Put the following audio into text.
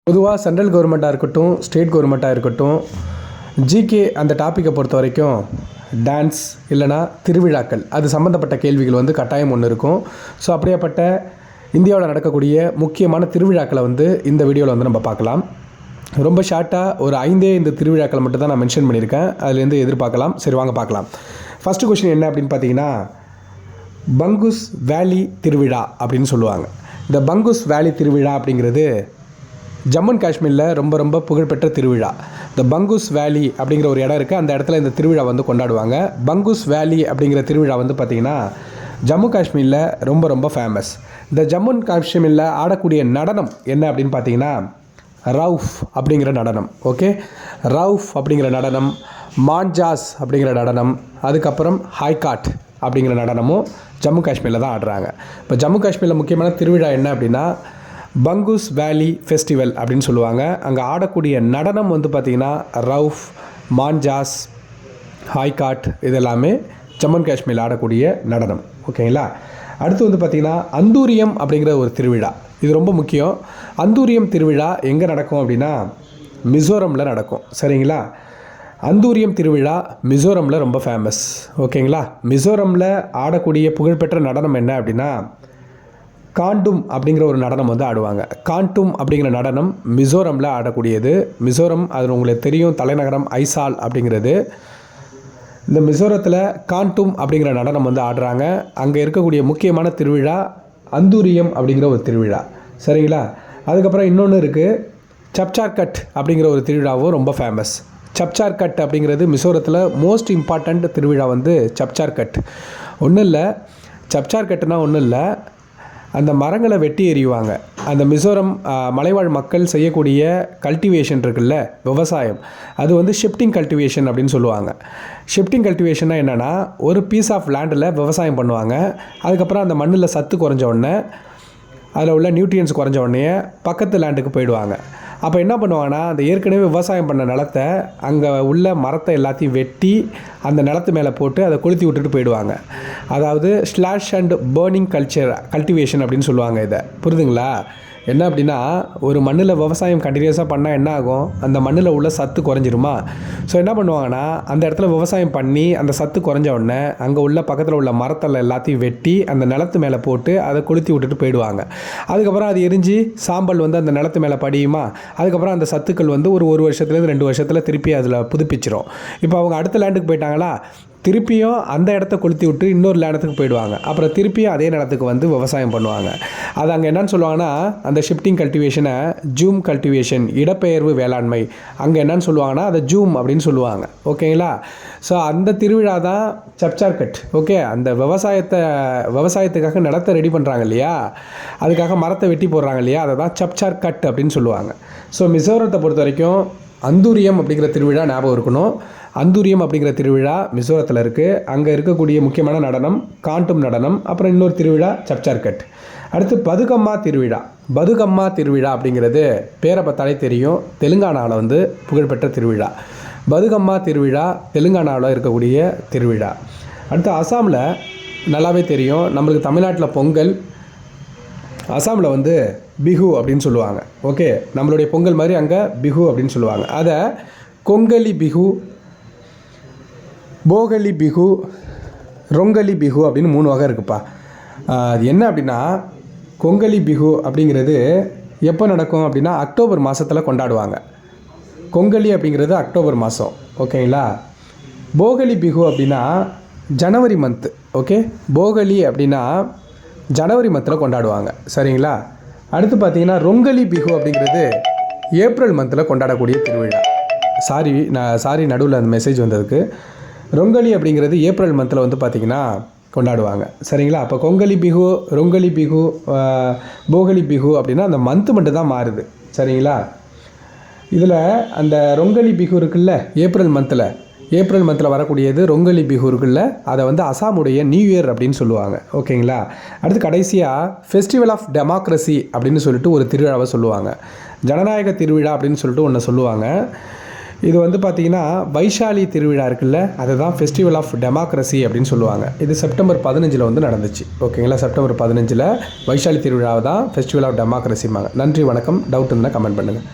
பொதுவாக சென்ட்ரல் கவர்மெண்ட்டாக இருக்கட்டும், ஸ்டேட் கவர்மெண்ட்டாக இருக்கட்டும், ஜிகே அந்த டாப்பிக்கை பொறுத்த வரைக்கும் டான்ஸ் இல்லைனா திருவிழாக்கள் அது சம்மந்தப்பட்ட கேள்விகள் வந்து கட்டாயம் ஒன்று இருக்கும். ஸோ அப்படியேப்பட்ட இந்தியாவில் நடக்கக்கூடிய முக்கியமான திருவிழாக்களை வந்து இந்த வீடியோவில் வந்து நம்ம பார்க்கலாம். ரொம்ப ஷார்ட்டாக ஒரு 5 திருவிழாக்கள் மட்டும் தான் நான் மென்ஷன் பண்ணியிருக்கேன். அதுலேருந்து எதிர்பார்க்கலாம். சரி வாங்க பார்க்கலாம். ஃபஸ்ட்டு கொஸ்டின் என்ன அப்படின்னு பார்த்தீங்கன்னா, பங்குஸ் வேலி திருவிழா அப்படின்னு சொல்லுவாங்க. இந்த பங்குஸ் வேலி திருவிழா அப்படிங்கிறது ஜம்மு அண்ட் காஷ்மீரில் ரொம்ப ரொம்ப புகழ்பெற்ற திருவிழா. இந்த பங்குஸ் வேலி அப்படிங்கிற ஒரு இடம் இருக்குது. அந்த இடத்துல இந்த திருவிழா வந்து கொண்டாடுவாங்க. பங்குஸ் வேலி அப்படிங்கிற திருவிழா வந்து பார்த்திங்கன்னா ஜம்மு காஷ்மீரில் ரொம்ப ரொம்ப ஃபேமஸ். இந்த ஜம்மு அண்ட் காஷ்மீரில் ஆடக்கூடிய நடனம் என்ன அப்படின்னு பார்த்தீங்கன்னா ரவுஃப் அப்படிங்கிற நடனம். ஓகே, ரவுஃப் அப்படிங்கிற நடனம், மான்ஜாஸ் அப்படிங்கிற நடனம், அதுக்கப்புறம் ஹைகாட் அப்படிங்கிற நடனமும் ஜம்மு காஷ்மீரில் தான் ஆடுறாங்க. இப்போ ஜம்மு காஷ்மீரில் முக்கியமான திருவிழா என்ன அப்படின்னா பங்குஸ் வேலி ஃபெஸ்டிவல் அப்படின்னு சொல்லுவாங்க. அங்கே ஆடக்கூடிய நடனம் வந்து பார்த்திங்கன்னா ரவுஃப், மான்ஜாஸ், ஹைகாட் இதெல்லாமே ஜம்மு அண்ட் காஷ்மீரில் ஆடக்கூடிய நடனம். ஓகேங்களா. அடுத்து வந்து பார்த்திங்கன்னா அந்தூரியம் அப்படிங்கிற ஒரு திருவிழா. இது ரொம்ப முக்கியம். அந்தூரியம் திருவிழா எங்கே நடக்கும் அப்படின்னா மிசோரமில் நடக்கும். சரிங்களா. அந்தூரியம் திருவிழா மிசோரமில் ரொம்ப ஃபேமஸ். ஓகேங்களா. மிசோரமில் ஆடக்கூடிய புகழ்பெற்ற நடனம் என்ன அப்படின்னா காண்டும் அப்படிங்கிற ஒரு நடனம் வந்து ஆடுவாங்க. காண்டும் அப்படிங்கிற நடனம் மிசோரமில் ஆடக்கூடியது. மிசோரம் அது உங்களுக்கு தெரியும், தலைநகரம் ஐசால் அப்படிங்கிறது. இந்த மிசோரத்தில் காண்டும் அப்படிங்கிற நடனம் வந்து ஆடுறாங்க. அங்கே இருக்கக்கூடிய முக்கியமான திருவிழா அந்தூரியம் அப்படிங்கிற ஒரு திருவிழா. சரிங்களா. அதுக்கப்புறம் இன்னொன்று இருக்குது, சப்சார்கட் அப்படிங்கிற ஒரு திருவிழாவும் ரொம்ப ஃபேமஸ். சப்சார்கட் அப்படிங்கிறது மிசோரத்தில் மோஸ்ட் இம்பார்ட்டண்ட் திருவிழா வந்து சப்சார்கட். ஒன்றும் இல்லை, சப்சார்கட்னா ஒன்றும் இல்லை, அந்த மரங்களை வெட்டி எறிவாங்க. அந்த மிசோரம் மலைவாழ் மக்கள் செய்யக்கூடிய கல்டிவேஷன் இருக்குல்ல, விவசாயம், அது வந்து ஷிஃப்டிங் கல்டிவேஷன் அப்படின்னு சொல்லுவாங்க. ஷிஃப்டிங் கல்டிவேஷன்னா என்னென்னா ஒரு பீஸ் ஆஃப் லேண்டில் விவசாயம் பண்ணுவாங்க. அதுக்கப்புறம் அந்த மண்ணில் சத்து குறைஞ்ச உடனே, அதில் உள்ள நியூட்ரியன்ஸ் குறைஞ்ச உடனே பக்கத்து லேண்டுக்கு போயிடுவாங்க. அப்போ என்ன பண்ணுவாங்கன்னா அந்த ஏற்கனவே விவசாயம் பண்ண நிலத்தை அங்கே உள்ள மரத்தை எல்லாத்தையும் வெட்டி அந்த நிலத்து மேலே போட்டு அதை கொளுத்தி விட்டுட்டு போயிடுவாங்க. அதாவது ஸ்லாஷ் அண்ட் பேர்னிங் கல்டிவேஷன் அப்படின்னு சொல்லுவாங்க. இதை புரியுதுங்களா. என்ன அப்படின்னா ஒரு மண்ணில் விவசாயம் கண்டினியூஸாக பண்ணால் என்ன ஆகும், அந்த மண்ணில் உள்ள சத்து குறைஞ்சிருமா. ஸோ என்ன பண்ணுவாங்கன்னா அந்த இடத்துல விவசாயம் பண்ணி அந்த சத்து குறைஞ்ச உடனே அங்கே உள்ள பக்கத்தில் உள்ள மரத்தில் எல்லாத்தையும் வெட்டி அந்த நிலத்து மேலே போட்டு அதை கொளுத்தி விட்டுட்டு போயிடுவாங்க. அதுக்கப்புறம் அது எரிஞ்சு சாம்பல் வந்து அந்த நிலத்து மேலே படியுமா. அதுக்கப்புறம் அந்த சத்துக்கள் வந்து ஒரு வருஷத்துலேருந்து 2 வருஷத்தில் திருப்பி அதில் புதுப்பிச்சிரும். இப்போ அவங்க அடுத்த லேண்டுக்கு போயிட்டாங்களா, திருப்பியும் அந்த இடத்த கொளுத்தி விட்டு இன்னொரு இடத்துக்கு போயிடுவாங்க. அப்புறம் திருப்பியும் அதே நிலத்துக்கு வந்து விவசாயம் பண்ணுவாங்க. அது அங்கே என்னன்னு சொல்லுவாங்கன்னா அந்த ஷிஃப்டிங் கல்டிவேஷனை ஜூம் கல்டிவேஷன், இடப்பெயர்வு வேளாண்மை, அங்கே என்னன்னு சொல்லுவாங்கன்னா அதை ஜூம் அப்படின்னு சொல்லுவாங்க. ஓகேங்களா. ஸோ அந்த திருவிழா தான் சப்சார்கட். ஓகே, அந்த விவசாயத்துக்காக நிலத்தை ரெடி பண்ணுறாங்க இல்லையா, அதுக்காக மரத்தை வெட்டி போடுறாங்க இல்லையா, அதை தான் சப்சார்கட் அப்படின்னு சொல்லுவாங்க. ஸோ மிசோரத்தை பொறுத்த வரைக்கும் அந்தூரியம் அப்படிங்கிற திருவிழா ஞாபகம் இருக்கணும். அந்தூரியம் அப்படிங்கிற திருவிழா மிசோரத்தில் இருக்குது. அங்கே இருக்கக்கூடிய முக்கியமான நடனம் காண்டும் நடனம். அப்புறம் இன்னொரு திருவிழா சப்சார்கட். அடுத்து பதுகம்மா திருவிழா. பதுகம்மா திருவிழா அப்படிங்கிறது பேரை பார்த்தாலே தெரியும், தெலுங்கானாவில் வந்து புகழ்பெற்ற திருவிழா. பதுகம்மா திருவிழா தெலுங்கானாவில் இருக்கக்கூடிய திருவிழா. அடுத்து அசாமில் நல்லாவே தெரியும், நம்மளுக்கு தமிழ்நாட்டில் பொங்கல், அசாமில் வந்து பிஹு அப்படின்னு சொல்லுவாங்க. ஓகே, நம்மளுடைய பொங்கல் மாதிரி அங்கே பிஹு அப்படின்னு சொல்லுவாங்க. அதை கொங்கலி பிஹு, போகலி பிஹு, ரொங்கலி பிஹு அப்படின்னு 3 வகை இருக்குப்பா. அது என்ன அப்படின்னா கொங்கலி பிஹு அப்படிங்கிறது எப்போ நடக்கும் அப்படின்னா அக்டோபர் மாதத்தில் கொண்டாடுவாங்க. கொங்கலி அப்படிங்கிறது அக்டோபர் மாதம். ஓகேங்களா. போகலி பிஹு அப்படின்னா ஜனவரி மந்த்து. ஓகே, போகலி அப்படின்னா ஜனவரி மந்தில் கொண்டாடுவாங்க. சரிங்களா. அடுத்து பார்த்தீங்கன்னா ரொங்கலி பிஹு அப்படிங்கிறது ஏப்ரல் மந்தில் கொண்டாடக்கூடிய திருவிழா. சாரி நடுவில் அந்த மெசேஜ் வந்ததுக்கு. ரொங்கலி அப்படிங்கிறது ஏப்ரல் மந்தில் வந்து பார்த்திங்கன்னா கொண்டாடுவாங்க. சரிங்களா. அப்போ கொங்கலி பிஹு, ரொங்கலி பிஹு, போகலி பிஹு அப்படின்னா அந்த மந்த்து மட்டும் தான் மாறுது. சரிங்களா. இதில் அந்த ரொங்கலி பிஹு இருக்குல்ல, ஏப்ரல் மந்தில் வரக்கூடியது ரொங்கலி பிஹு இருக்குல்ல, அதை வந்து அசாமுடைய நியூ இயர் அப்படின்னு சொல்லுவாங்க. ஓகேங்களா. அடுத்து கடைசியாக ஃபெஸ்டிவல் ஆஃப் டெமோக்ரஸி அப்படின்னு சொல்லிட்டு ஒரு திருவிழாவை சொல்லுவாங்க. ஜனநாயக திருவிழா அப்படின்னு சொல்லிட்டு ஒன்று சொல்லுவாங்க. இது வந்து பார்த்திங்கன்னா வைஷாலி திருவிழா இருக்குல்ல, அதுதான் ஃபெஸ்டிவல் ஆஃப் டெமோக்ரஸி அப்படின்னு சொல்லுவாங்க. இது செப்டம்பர் 15 வந்து நடந்துச்சு. ஓகேங்களா. செப்டம்பர் 15 வைஷாலி திருவிழாவை தான் ஃபெஸ்டிவல் ஆஃப் டெமோக்ரஸிம்பாங்க. நன்றி, வணக்கம். டவுட் இருந்தால் கமெண்ட் பண்ணுங்கள்.